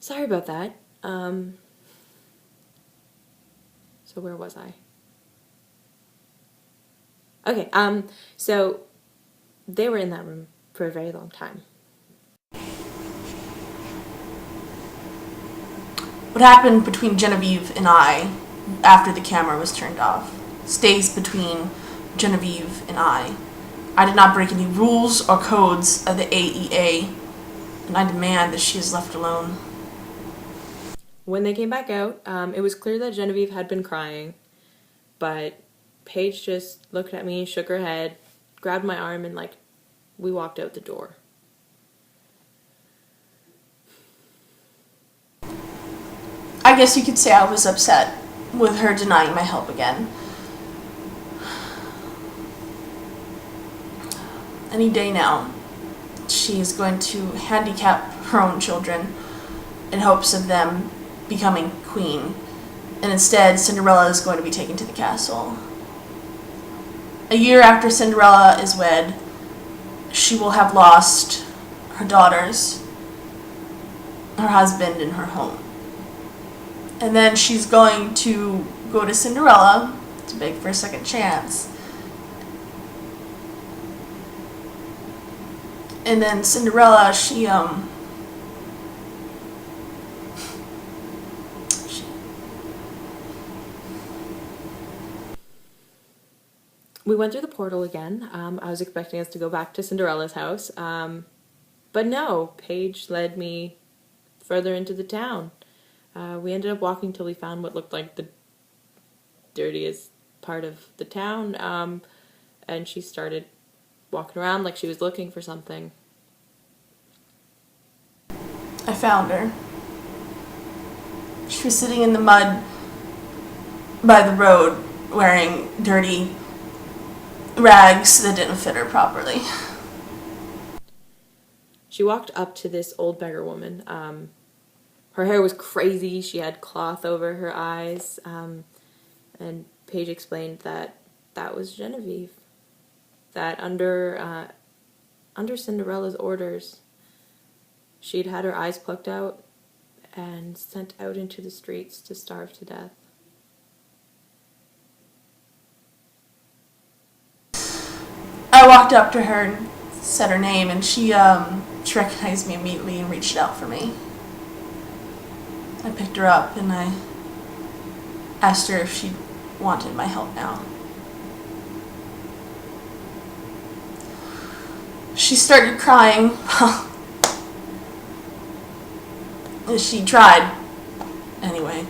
Sorry about that. So where was I? Okay, so they were in that room for a very long time. What happened between Genevieve and I after the camera was turned off stays between Genevieve and I. I did not break any rules or codes of the AEA, and I demand that she is left alone. When they came back out, it was clear that Genevieve had been crying, but Paige just looked at me, shook her head, grabbed my arm, and we walked out the door. I guess you could say I was upset with her denying my help again. Any day now, she is going to handicap her own children in hopes of them becoming queen, and instead Cinderella is going to be taken to the castle. A year after Cinderella is wed, she will have lost her daughters, her husband, and her home. And then she's going to go to Cinderella to beg for a second chance. And then Cinderella, she We went through the portal again. I was expecting us to go back to Cinderella's house, but no, Paige led me further into the town. We ended up walking till we found what looked like the dirtiest part of the town, and she started walking around like she was looking for something. I found her. She was sitting in the mud by the road wearing dirty rags that didn't fit her properly. She walked up to this old beggar woman. Her hair was crazy. She had cloth over her eyes, and Paige explained that that was Genevieve. That under Cinderella's orders, she'd had her eyes plucked out and sent out into the streets to starve to death. I walked up to her and said her name, and she recognized me immediately and reached out for me. I picked her up and I asked her if she wanted my help now. She started crying. She tried. Anyway.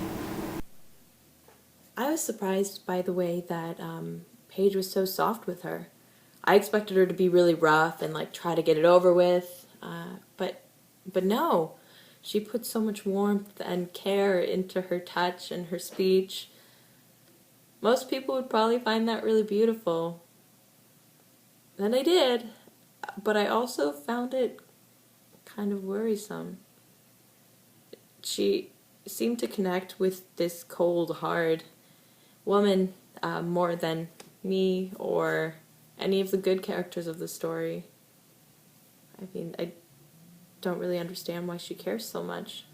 I was surprised by the way that Paige was so soft with her. I expected her to be really rough and try to get it over with, but no. She put so much warmth and care into her touch and her speech. Most people would probably find that really beautiful. And I did, but I also found it kind of worrisome. She seemed to connect with this cold, hard woman more than me or any of the good characters of the story. I mean, I don't really understand why she cares so much.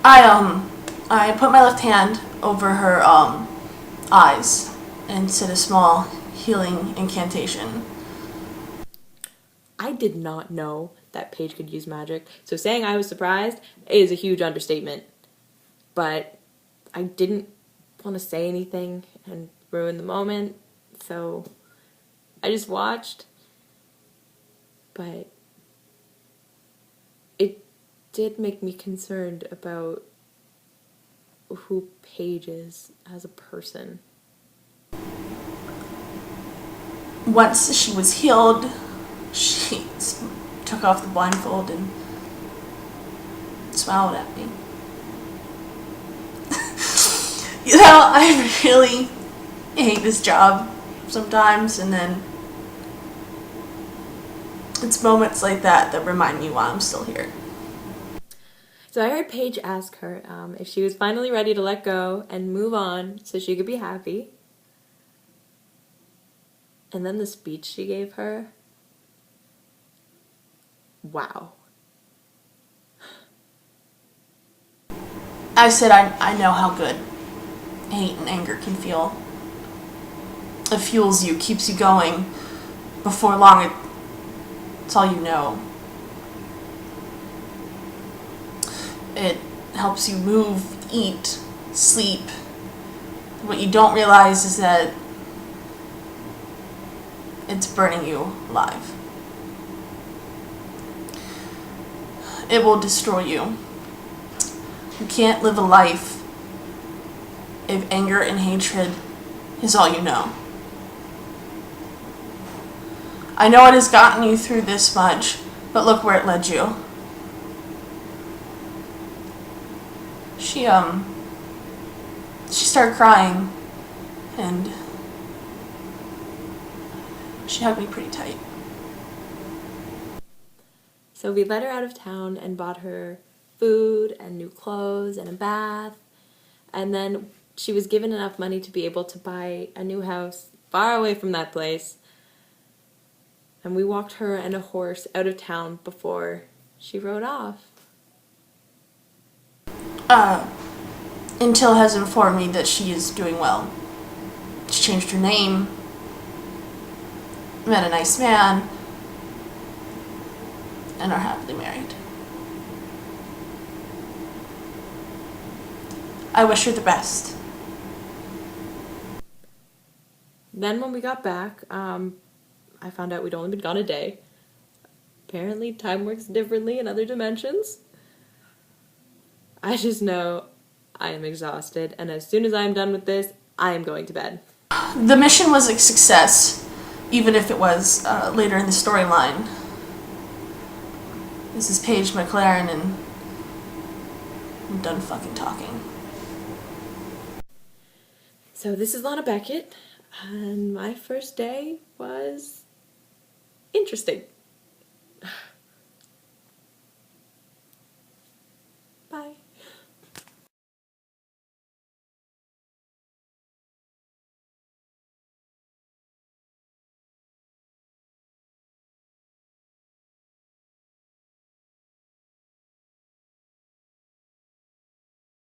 I put my left hand over her eyes and said a small healing incantation. I did not know that Paige could use magic, so saying I was surprised is a huge understatement. But I didn't want to say anything and ruin the moment, so I just watched. But it did make me concerned about who Paige is as a person. Once she was healed, she took off the blindfold and smiled at me. I really hate this job sometimes, and then it's moments like that that remind me why I'm still here. So I heard Paige ask her if she was finally ready to let go and move on so she could be happy. And then the speech she gave her. Wow. I said I know how good hate and anger can feel. It fuels you, keeps you going. Before long, it's all you know. It helps you move, eat, sleep. What you don't realize is that it's burning you alive. It will destroy you. You can't live a life if anger and hatred is all you know. I know it has gotten you through this much, but look where it led you. She started crying, and she hugged me pretty tight. So we let her out of town and bought her food and new clothes and a bath. And then she was given enough money to be able to buy a new house far away from that place. And we walked her and a horse out of town before she rode off. Intil has informed me that she is doing well. She changed her name, met a nice man, and are happily married. I wish her the best. Then when we got back, I found out we'd only been gone a day. Apparently time works differently in other dimensions. I just know I am exhausted, and as soon as I am done with this, I am going to bed. The mission was a success, even if it was later in the storyline. This is Paige McLaren, and I'm done fucking talking. So this is Lana Beckett, and my first day was interesting.